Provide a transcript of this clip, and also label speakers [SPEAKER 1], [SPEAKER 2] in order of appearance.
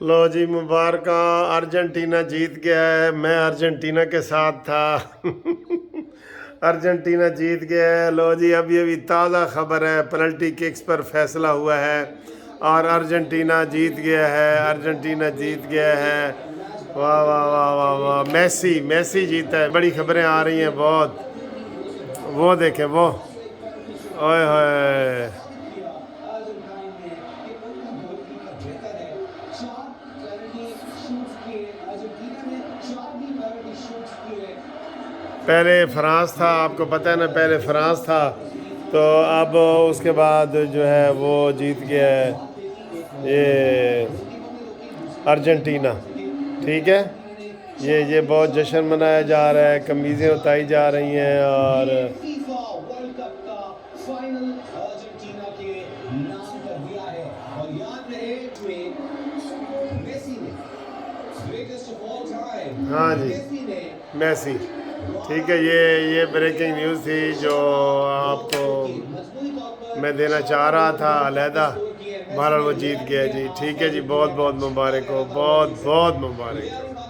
[SPEAKER 1] लो जी मुबारक, Argentina जीत गया है। मैं अर्जेंटीना के साथ था। अर्जेंटीना जीत गया है। लो जी, अभी अभी ताज़ा खबर है, पेनल्टी किक्स पर फैसला हुआ है और अर्जेंटीना जीत गया है। अर्जेंटीना जीत गया है। वाह वाह वाह वाह वाह, मैसी मैसी जीता है। बड़ी खबरें आ रही हैं बहुत। वो देखें वो, ओए होए। पहले फ्रांस था, आपको पता है ना, पहले फ्रांस था, तो अब उसके बाद जो है वो जीत गया है ये अर्जेंटीना। ठीक है, ये बहुत जश्न मनाया जा रहा है, कमीज़ें उतारी जा रही हैं और हाँ जी, मैसी। ठीक है, ये ब्रेकिंग न्यूज़ थी जो आपको मैं देना चाह रहा था अलहदा। बहरहाल वो जीत गया जी। ठीक है जी, बहुत बहुत मुबारक हो, बहुत बहुत मुबारक हो।